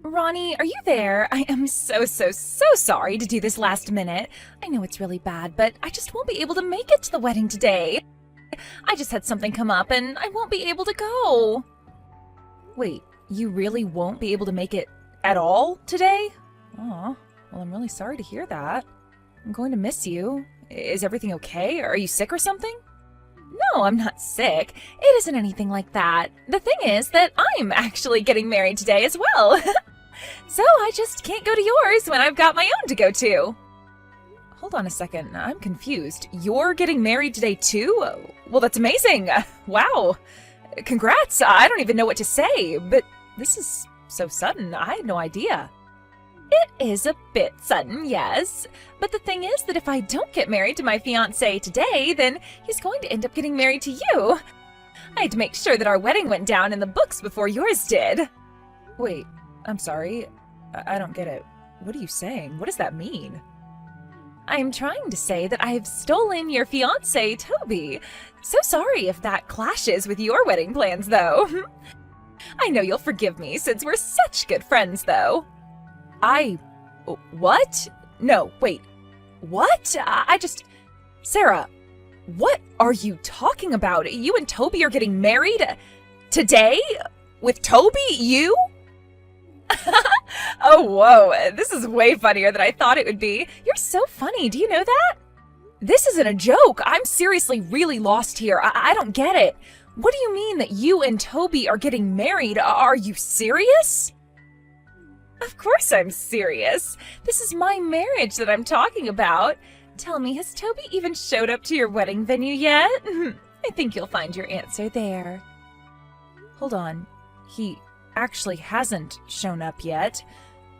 Ronnie, are you there? I am so sorry to do this last minute. I know it's really bad, but I just won't be able to make it to the wedding today. I just had something come up and I won't be able to go. Wait, you really won't be able to make it at all today? Aw, well, I'm really sorry to hear that. I'm going to miss you. Is everything okay? Are you sick or something? No, I'm not sick. It isn't anything like that. The thing is that I'm actually getting married today as well. So I just can't go to yours when I've got my own to go to. Hold on a second, I'm confused. You're getting married today too? Well, that's amazing. Wow. Congrats. I don't even know what to say, but this is so sudden. I had no idea. It is a bit sudden, yes. But the thing is that if I don't get married to my fiancé today, then he's going to end up getting married to you. I had to make sure that our wedding went down in the books before yours did. Wait, I'm sorry. I don't get it. What are you saying? What does that mean? I am trying to say that I have stolen your fiancé, Toby. So sorry if that clashes with your wedding plans, though. I know you'll forgive me since we're such good friends, though. What? No, wait. What? Sarah, what are you talking about? You and Toby are getting married? Today? With Toby? You? Oh, whoa. This is way funnier than I thought it would be. You're so funny. Do you know that? This isn't a joke. I'm seriously really lost here. I don't get it. What do you mean that you and Toby are getting married? Are you serious? Of course I'm serious. This is my marriage that I'm talking about. Tell me, has Toby even showed up to your wedding venue yet? I think you'll find your answer there. Hold on. He actually hasn't shown up yet.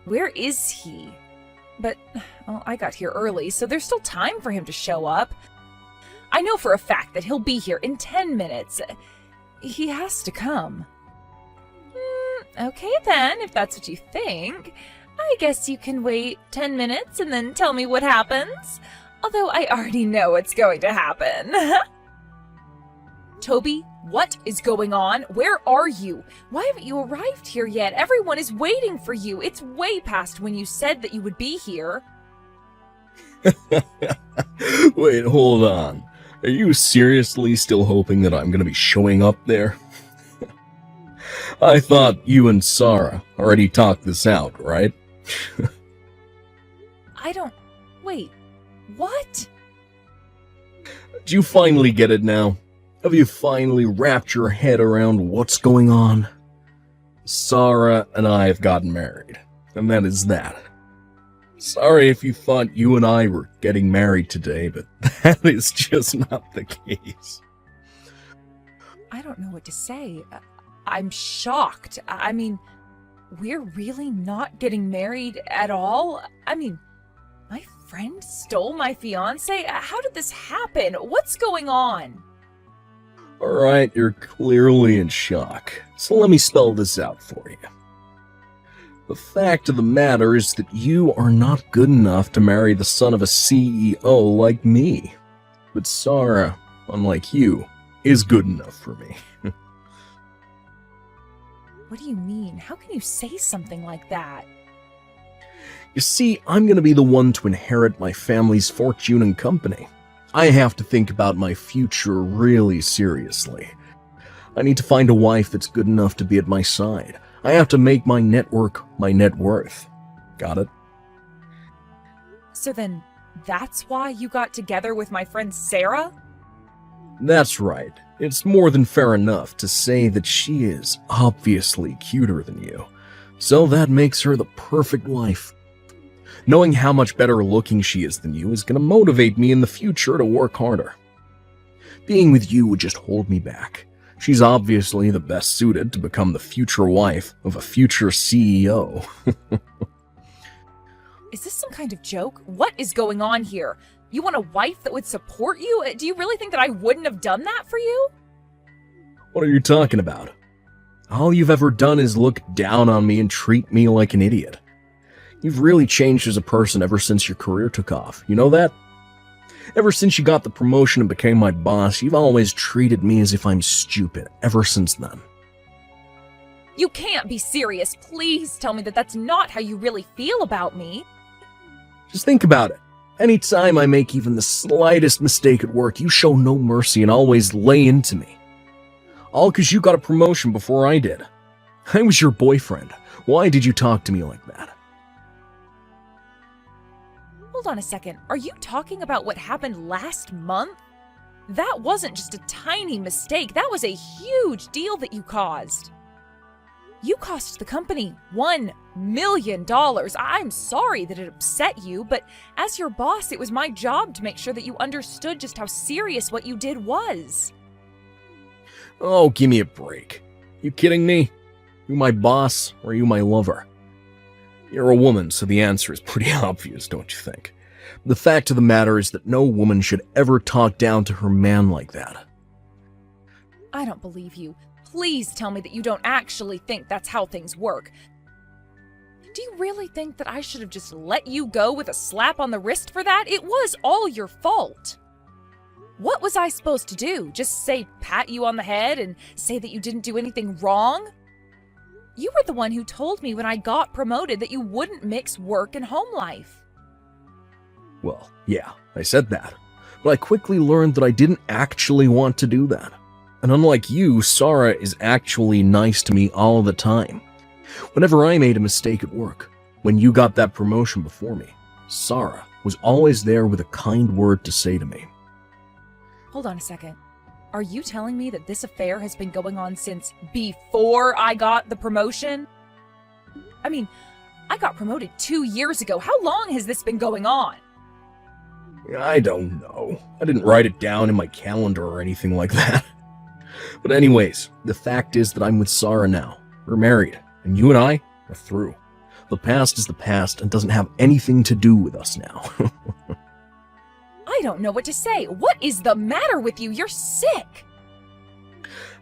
Where is he? But, well, I got here early, so there's still time for him to show up. I know for a fact that he'll be here in 10 minutes. He has to come. Okay then, if that's what you think. I guess you can wait 10 minutes and then tell me what happens. Although I already know what's going to happen. Toby, what is going on? Where are you? Why haven't you arrived here yet? Everyone is waiting for you. It's way past when you said that you would be here. Wait, hold on. Are you seriously still hoping that I'm gonna be showing up there? I thought you and Sarah already talked this out, right? Wait, what? Do you finally get it now? Have you finally wrapped your head around what's going on? Sarah and I have gotten married, and that is that. Sorry if you thought you and I were getting married today, but that is just not the case. I don't know what to say. I'm shocked. I mean, we're really not getting married at all? I mean, my friend stole my fiancé? How did this happen? What's going on? Alright, you're clearly in shock, so let me spell this out for you. The fact of the matter is that you are not good enough to marry the son of a CEO like me. But Sarah, unlike you, is good enough for me. What do you mean? How can you say something like that? You see, I'm gonna be the one to inherit my family's fortune and company. I have to think about my future really seriously. I need to find a wife that's good enough to be at my side. I have to make my network my net worth. Got it? So then, that's why you got together with my friend Sarah? That's right. It's more than fair enough to say that she is obviously cuter than you. So that makes her the perfect wife. Knowing how much better looking she is than you is going to motivate me in the future to work harder. Being with you would just hold me back. She's obviously the best suited to become the future wife of a future CEO. Is this some kind of joke? What is going on here? You want a wife that would support you? Do you really think that I wouldn't have done that for you? What are you talking about? All you've ever done is look down on me and treat me like an idiot. You've really changed as a person ever since your career took off. You know that? Ever since you got the promotion and became my boss, you've always treated me as if I'm stupid ever since then. You can't be serious. Please tell me that that's not how you really feel about me. Just think about it. Anytime I make even the slightest mistake at work, you show no mercy and always lay into me. All because you got a promotion before I did. I was your boyfriend. Why did you talk to me like that? Hold on a second. Are you talking about what happened last month? That wasn't just a tiny mistake. That was a huge deal that you caused. You cost the company $1 million. I'm sorry that it upset you, but as your boss, it was my job to make sure that you understood just how serious what you did was. Oh, give me a break. You kidding me? You my boss, or are you my lover? You're a woman, so the answer is pretty obvious, don't you think? The fact of the matter is that no woman should ever talk down to her man like that. I don't believe you. Please tell me that you don't actually think that's how things work. Do you really think that I should have just let you go with a slap on the wrist for that? It was all your fault. What was I supposed to do? Just say pat you on the head and say that you didn't do anything wrong? You were the one who told me when I got promoted that you wouldn't mix work and home life. Well, yeah, I said that. But I quickly learned that I didn't actually want to do that. And unlike you, Sarah is actually nice to me all the time. Whenever I made a mistake at work, when you got that promotion before me, Sarah was always there with a kind word to say to me. Hold on a second. Are you telling me that this affair has been going on since before I got the promotion? I mean, I got promoted 2 years ago. How long has this been going on? I don't know. I didn't write it down in my calendar or anything like that. But anyways, the fact is that I'm with Sarah now. We're married, and you and I are through. The past is the past and doesn't have anything to do with us now. I don't know what to say. What is the matter with you? You're sick.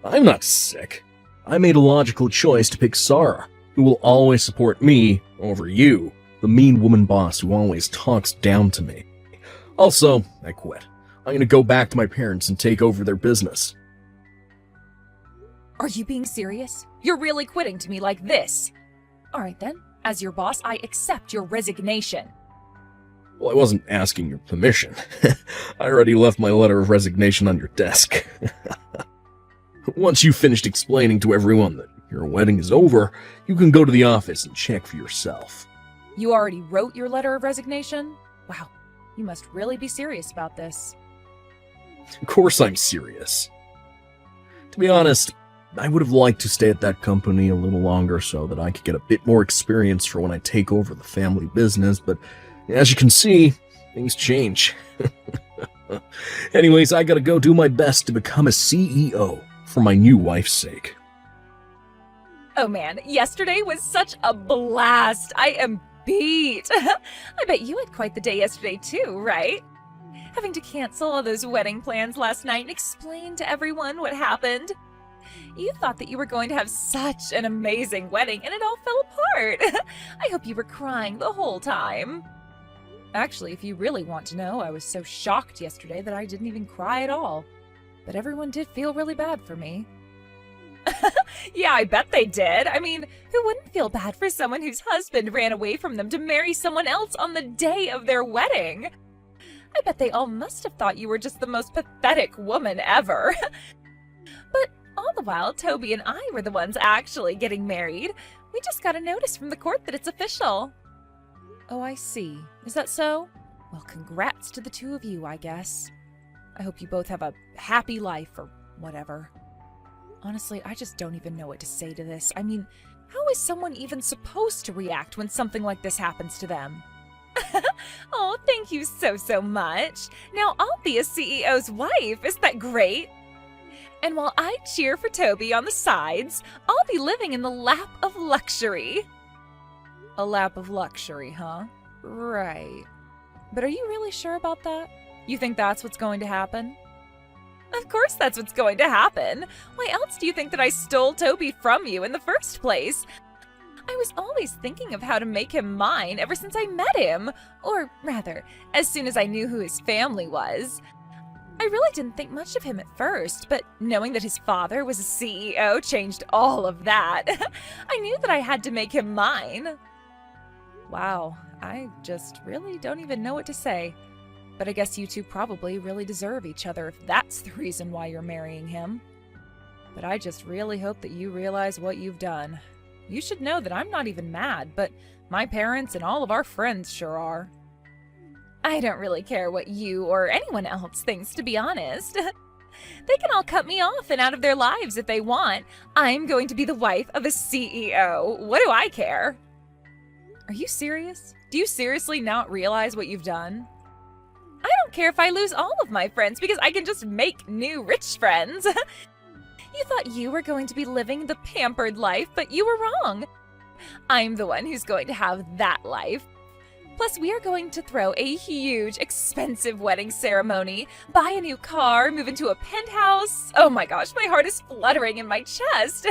I'm not sick. I made a logical choice to pick Sarah, who will always support me over you, the mean woman boss who always talks down to me. Also, I quit. I'm gonna go back to my parents and take over their business. Are you being serious? You're really quitting to me like this? All right then. As your boss, I accept your resignation. Well, I wasn't asking your permission. I already left my letter of resignation on your desk. Once you've finished explaining to everyone that your wedding is over, you can go to the office and check for yourself. You already wrote your letter of resignation? Wow, you must really be serious about this. Of course I'm serious. To be honest, I would have liked to stay at that company a little longer so that I could get a bit more experience for when I take over the family business, but as you can see, things change. Anyways, I gotta go do my best to become a CEO for my new wife's sake. Oh man, yesterday was such a blast. I am beat. I bet you had quite the day yesterday too, right? Having to cancel all those wedding plans last night and explain to everyone what happened. You thought that you were going to have such an amazing wedding and it all fell apart. I hope you were crying the whole time. Actually, if you really want to know, I was so shocked yesterday that I didn't even cry at all. But everyone did feel really bad for me. Yeah, I bet they did. I mean, who wouldn't feel bad for someone whose husband ran away from them to marry someone else on the day of their wedding? I bet they all must have thought you were just the most pathetic woman ever. But all the while, Toby and I were the ones actually getting married. We just got a notice from the court that it's official. Oh, I see. Is that so? Well, congrats to the two of you, I guess. I hope you both have a happy life or whatever. Honestly, I just don't even know what to say to this. I mean, how is someone even supposed to react when something like this happens to them? Oh, thank you so much. Now I'll be a CEO's wife. Isn't that great? And while I cheer for Toby on the sides, I'll be living in the lap of luxury. A lap of luxury, huh? Right. But are you really sure about that? You think that's what's going to happen? Of course that's what's going to happen. Why else do you think that I stole Toby from you in the first place? I was always thinking of how to make him mine ever since I met him. Or rather, as soon as I knew who his family was. I really didn't think much of him at first, but knowing that his father was a CEO changed all of that. I knew that I had to make him mine. Wow, I just really don't even know what to say. But I guess you two probably really deserve each other if that's the reason why you're marrying him. But I just really hope that you realize what you've done. You should know that I'm not even mad, but my parents and all of our friends sure are. I don't really care what you or anyone else thinks, to be honest. They can all cut me off and out of their lives if they want. I'm going to be the wife of a CEO. What do I care? Are you serious? Do you seriously not realize what you've done? I don't care if I lose all of my friends because I can just make new rich friends. You thought you were going to be living the pampered life, but you were wrong. I'm the one who's going to have that life. Plus, we are going to throw a huge, expensive wedding ceremony, buy a new car, move into a penthouse. Oh my gosh, my heart is fluttering in my chest.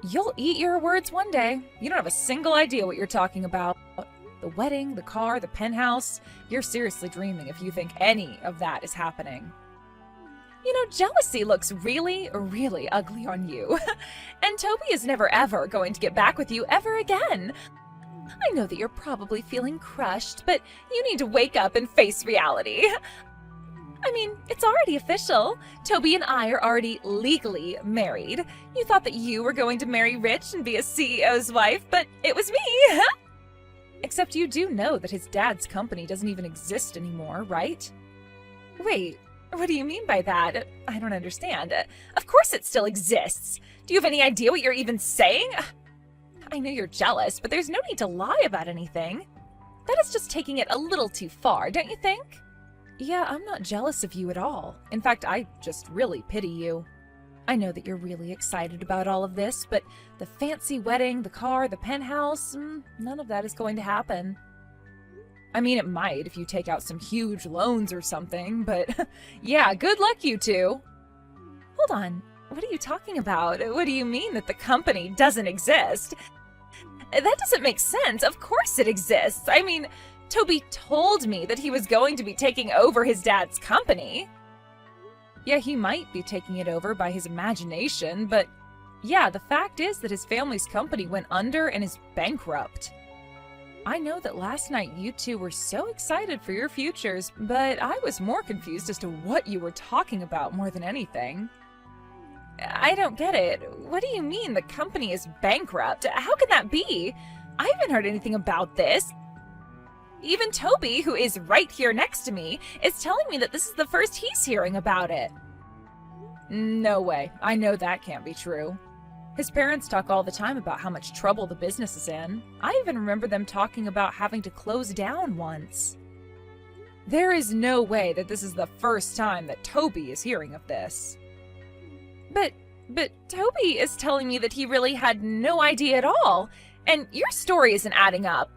You'll eat your words one day. You don't have a single idea what you're talking about. The wedding, the car, the penthouse. You're seriously dreaming if you think any of that is happening. You know, jealousy looks really, really ugly on you. And Toby is never ever going to get back with you ever again. I know that you're probably feeling crushed, but you need to wake up and face reality. I mean, it's already official. Toby and I are already legally married. You thought that you were going to marry rich and be a CEO's wife, but it was me. Except you do know that his dad's company doesn't even exist anymore, right? Wait, what do you mean by that? I don't understand. Of course it still exists. Do you have any idea what you're even saying? I know you're jealous, but there's no need to lie about anything. That is just taking it a little too far, don't you think? Yeah, I'm not jealous of you at all. In fact, I just really pity you. I know that you're really excited about all of this, but the fancy wedding, the car, the penthouse, none of that is going to happen. I mean, it might if you take out some huge loans or something, but yeah, good luck, you two. Hold on. What are you talking about? What do you mean that the company doesn't exist? That doesn't make sense. Of course it exists. I mean, Toby told me that he was going to be taking over his dad's company. Yeah, he might be taking it over by his imagination, but yeah, the fact is that his family's company went under and is bankrupt. I know that last night you two were so excited for your futures, but I was more confused as to what you were talking about more than anything. I don't get it. What do you mean the company is bankrupt? How can that be? I haven't heard anything about this. Even Toby, who is right here next to me, is telling me that this is the first he's hearing about it. No way. I know that can't be true. His parents talk all the time about how much trouble the business is in. I even remember them talking about having to close down once. There is no way that this is the first time that Toby is hearing of this. But Toby is telling me that he really had no idea at all, and your story isn't adding up.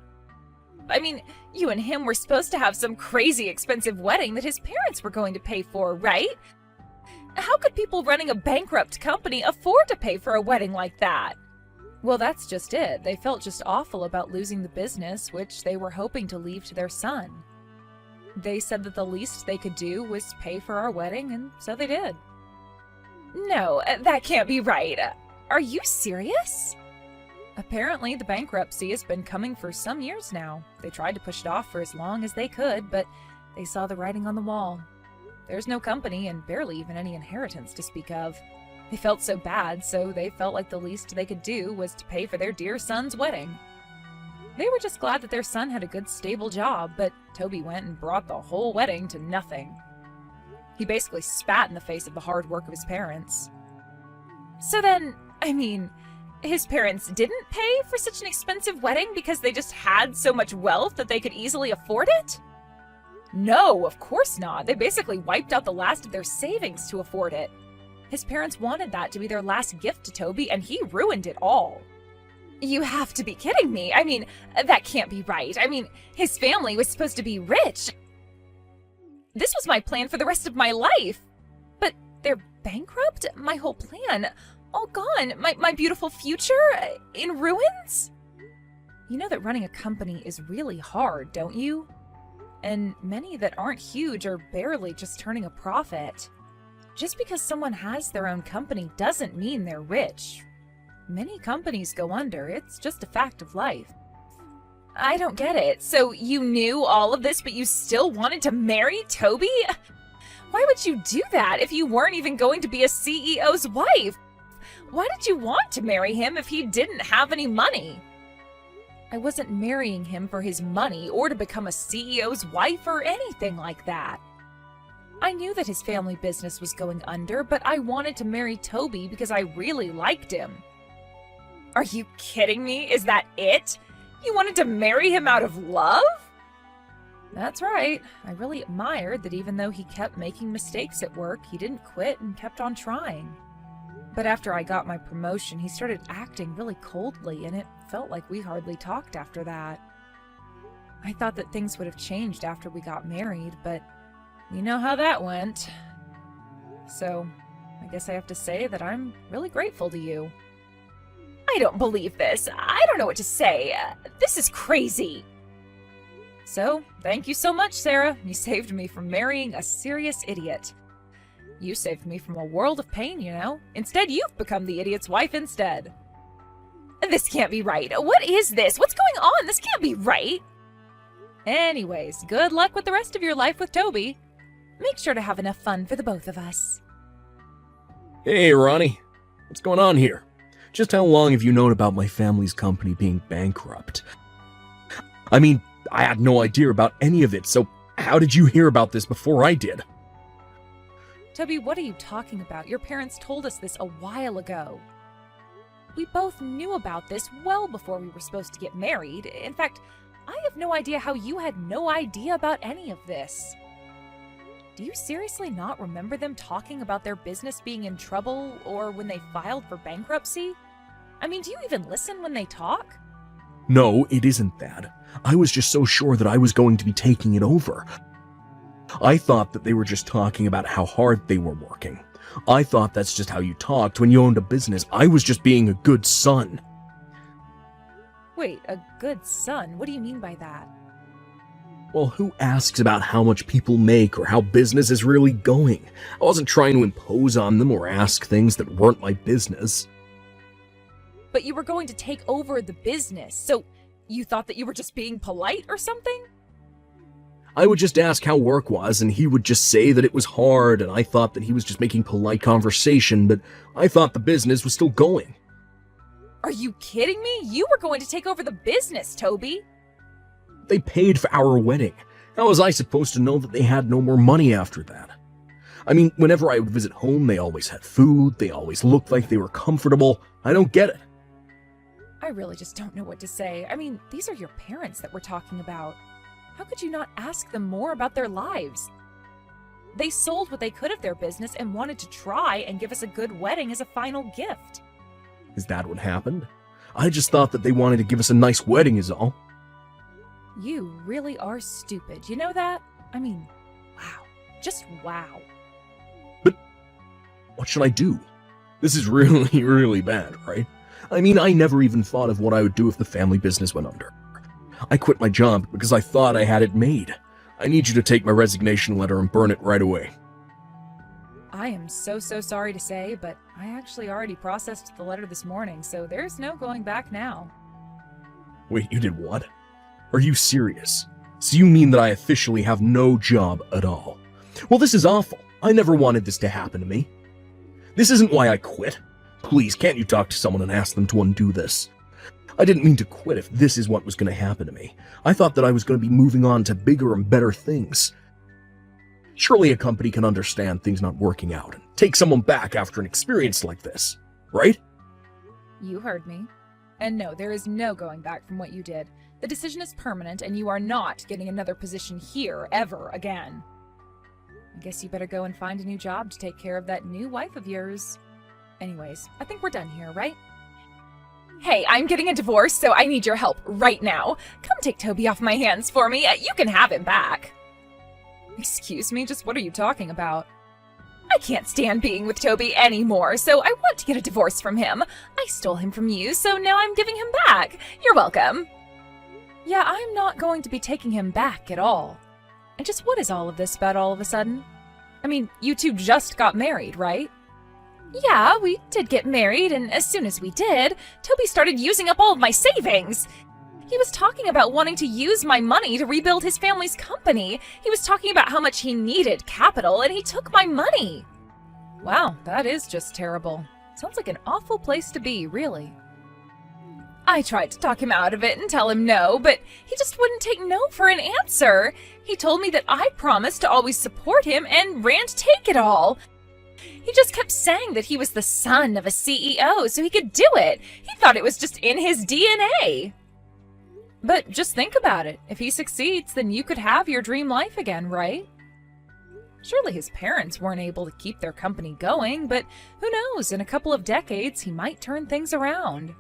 I mean, you and him were supposed to have some crazy expensive wedding that his parents were going to pay for, right? How could people running a bankrupt company afford to pay for a wedding like that? Well, that's just it. They felt just awful about losing the business, which they were hoping to leave to their son. They said that the least they could do was pay for our wedding, and so they did. No, that can't be right. Are you serious? Apparently, the bankruptcy has been coming for some years now. They tried to push it off for as long as they could, but they saw the writing on the wall. There's no company and barely even any inheritance to speak of. They felt so bad, so they felt like the least they could do was to pay for their dear son's wedding. They were just glad that their son had a good, stable job, but Toby went and brought the whole wedding to nothing. He basically spat in the face of the hard work of his parents. So then, I mean, his parents didn't pay for such an expensive wedding because they just had so much wealth that they could easily afford it? No, of course not. They basically wiped out the last of their savings to afford it. His parents wanted that to be their last gift to Toby, and he ruined it all. You have to be kidding me. I mean, that can't be right. I mean, his family was supposed to be rich. This was my plan for the rest of my life. But they're bankrupt? My whole plan, all gone. My beautiful future in ruins? You know that running a company is really hard, don't you? and many that aren't huge or barely just turning a profit. Just because someone has their own company doesn't mean they're rich. Many companies go under, it's just a fact of life. I don't get it. So you knew all of this, but you still wanted to marry Toby? Why would you do that if you weren't even going to be a CEO's wife? Why did you want to marry him if he didn't have any money? I wasn't marrying him for his money or to become a CEO's wife or anything like that. I knew that his family business was going under, but I wanted to marry Toby because I really liked him. Are you kidding me? Is that it? You wanted to marry him out of love? That's right. I really admired that even though he kept making mistakes at work, he didn't quit and kept on trying. But after I got my promotion, he started acting really coldly, and it felt like we hardly talked after that. I thought that things would have changed after we got married, but you know how that went. So, I guess I have to say that I'm really grateful to you. I don't believe this. I don't know what to say. This is crazy. So, thank you so much, Sarah. You saved me from marrying a serious idiot. You saved me from a world of pain, you know? Instead, you've become the idiot's wife instead. This can't be right. What is this? What's going on? This can't be right. Anyways, good luck with the rest of your life with Toby. Make sure to have enough fun for the both of us. Hey, Ronnie. What's going on here? Just how long have you known about my family's company being bankrupt? I mean, I had no idea about any of it, so how did you hear about this before I did? Toby, what are you talking about? Your parents told us this a while ago. We both knew about this well before we were supposed to get married. In fact, I have no idea how you had no idea about any of this. Do you seriously not remember them talking about their business being in trouble or when they filed for bankruptcy? I mean, do you even listen when they talk? No, it isn't that. I was just so sure that I was going to be taking it over. I thought that they were just talking about how hard they were working. I thought that's just how you talked when you owned a business. I was just being a good son. Wait, a good son? What do you mean by that? Well, who asks about how much people make or how business is really going? I wasn't trying to impose on them or ask things that weren't my business. But you were going to take over the business, so you thought that you were just being polite or something? I would just ask how work was, and he would just say that it was hard, and I thought that he was just making polite conversation, but I thought the business was still going. Are you kidding me? You were going to take over the business, Toby. They paid for our wedding. How was I supposed to know that they had no more money after that? I mean, whenever I would visit home, they always had food, they always looked like they were comfortable. I don't get it. I really just don't know what to say. I mean, these are your parents that we're talking about. How could you not ask them more about their lives? They sold what they could of their business and wanted to try and give us a good wedding as a final gift. Is that what happened? I just thought that they wanted to give us a nice wedding is all. You really are stupid. You know that? I mean, wow. Just wow. But what should I do? This is really, really bad, right? I mean, I never even thought of what I would do if the family business went under. I quit my job because I thought I had it made. I need you to take my resignation letter and burn it right away. I am so sorry to say, but I actually already processed the letter this morning, so there's no going back now. Wait, you did what? Are you serious? So you mean that I officially have no job at all? Well, this is awful. I never wanted this to happen to me. This isn't why I quit. Please, can't you talk to someone and ask them to undo this? I didn't mean to quit if this is what was going to happen to me. I thought that I was going to be moving on to bigger and better things. Surely a company can understand things not working out and take someone back after an experience like this, right? You heard me. And no, there is no going back from what you did. The decision is permanent, and you are not getting another position here ever again. I guess you better go and find a new job to take care of that new wife of yours. Anyways, I think we're done here, right? Hey, I'm getting a divorce, so I need your help right now. Come take Toby off my hands for me. You can have him back. Excuse me, just what are you talking about? I can't stand being with Toby anymore, so I want to get a divorce from him. I stole him from you, so now I'm giving him back. You're welcome. Yeah, I'm not going to be taking him back at all. And just what is all of this about all of a sudden? I mean, you two just got married, right? Yeah, we did get married, and as soon as we did, Toby started using up all of my savings. He was talking about wanting to use my money to rebuild his family's company. He was talking about how much he needed capital, and he took my money. Wow, that is just terrible. Sounds like an awful place to be, really. I tried to talk him out of it and tell him no, but he just wouldn't take no for an answer. He told me that I promised to always support him and ran to take it all. He just kept saying that he was the son of a CEO, so he could do it. He thought it was just in his DNA. But just think about it. If he succeeds, then you could have your dream life again, right? Surely his parents weren't able to keep their company going, but who knows, in a couple of decades, he might turn things around.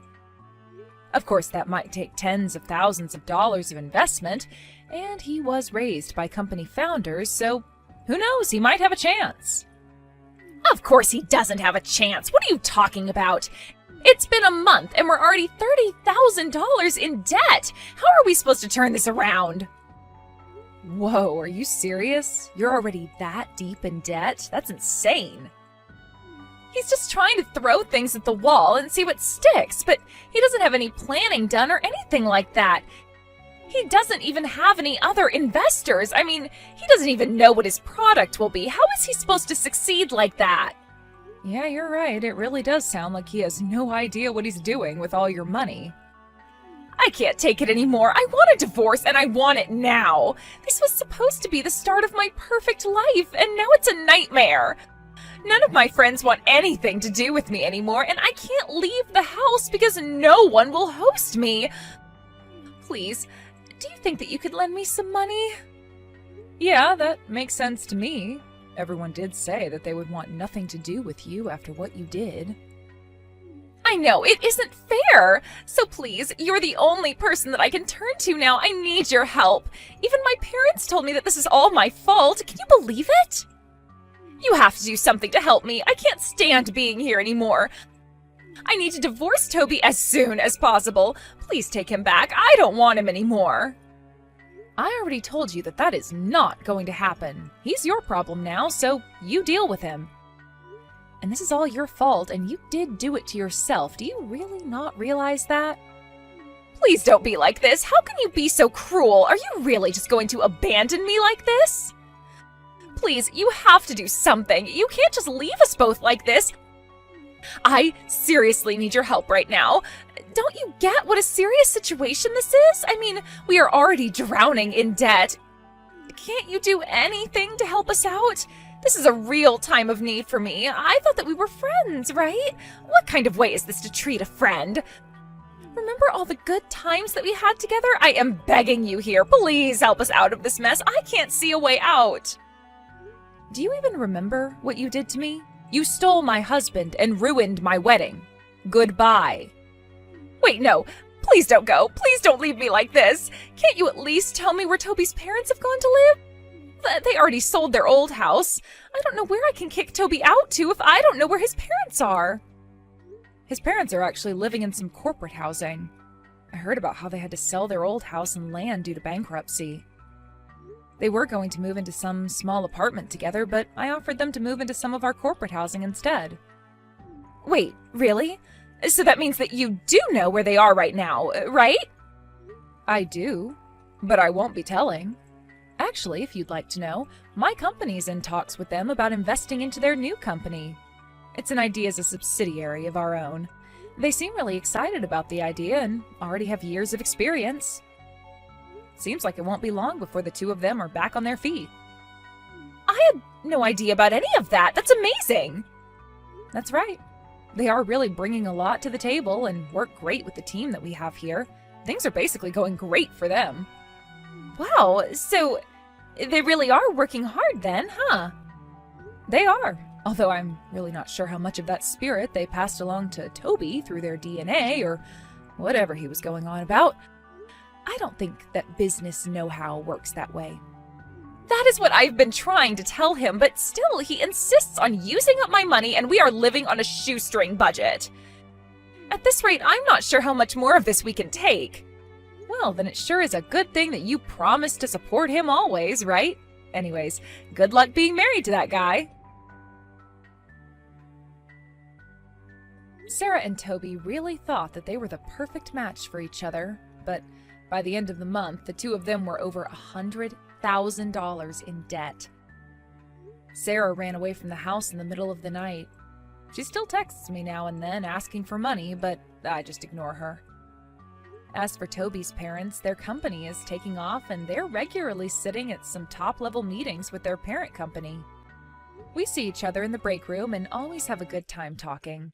Of course, that might take tens of thousands of dollars of investment, and he was raised by company founders, so who knows, he might have a chance. Of course he doesn't have a chance. What are you talking about? It's been a month and we're already $30,000 in debt. How are we supposed to turn this around? Whoa, are you serious? You're already that deep in debt? That's insane. He's just trying to throw things at the wall and see what sticks, but he doesn't have any planning done or anything like that. He doesn't even have any other investors. I mean, he doesn't even know what his product will be. How is he supposed to succeed like that? Yeah, you're right. It really does sound like he has no idea what he's doing with all your money. I can't take it anymore. I want a divorce and I want it now. This was supposed to be the start of my perfect life, and now it's a nightmare. None of my friends want anything to do with me anymore, and I can't leave the house because no one will host me. Please, do you think that you could lend me some money? Yeah, that makes sense to me. Everyone did say that they would want nothing to do with you after what you did. I know, it isn't fair. So please, you're the only person that I can turn to now. I need your help. Even my parents told me that this is all my fault. Can you believe it? You have to do something to help me. I can't stand being here anymore. I need to divorce Toby as soon as possible. Please take him back. I don't want him anymore. I already told you that that is not going to happen. He's your problem now, so you deal with him. And this is all your fault, and you did do it to yourself. Do you really not realize that? Please don't be like this. How can you be so cruel? Are you really just going to abandon me like this? Please, you have to do something. You can't just leave us both like this. I seriously need your help right now. Don't you get what a serious situation this is? I mean, we are already drowning in debt. Can't you do anything to help us out? This is a real time of need for me. I thought that we were friends, right? What kind of way is this to treat a friend? Remember all the good times that we had together? I am begging you here. Please help us out of this mess. I can't see a way out. Do you even remember what you did to me? You stole my husband and ruined my wedding. Goodbye. Wait, no. Please don't go. Please don't leave me like this. Can't you at least tell me where Toby's parents have gone to live? They already sold their old house. I don't know where I can kick Toby out to if I don't know where his parents are. His parents are actually living in some corporate housing. I heard about how they had to sell their old house and land due to bankruptcy. They were going to move into some small apartment together, but I offered them to move into some of our corporate housing instead. Wait, really? So that means that you do know where they are right now, right? I do, but I won't be telling. Actually, if you'd like to know, my company's in talks with them about investing into their new company. It's an idea as a subsidiary of our own. They seem really excited about the idea and already have years of experience. Seems like it won't be long before the two of them are back on their feet. I had no idea about any of that. That's amazing. That's right. They are really bringing a lot to the table and work great with the team that we have here. Things are basically going great for them. Wow, so they really are working hard then, huh? They are, although I'm really not sure how much of that spirit they passed along to Toby through their DNA or whatever he was going on about. I don't think that business know-how works that way. That is what I've been trying to tell him, but still he insists on using up my money and we are living on a shoestring budget. At this rate, I'm not sure how much more of this we can take. Well, then it sure is a good thing that you promised to support him always, right? Anyways, good luck being married to that guy. Sarah and Toby really thought that they were the perfect match for each other, but by the end of the month, the two of them were over $100,000 in debt. Sarah ran away from the house in the middle of the night. She still texts me now and then asking for money, but I just ignore her. As for Toby's parents, their company is taking off and they're regularly sitting at some top-level meetings with their parent company. We see each other in the break room and always have a good time talking.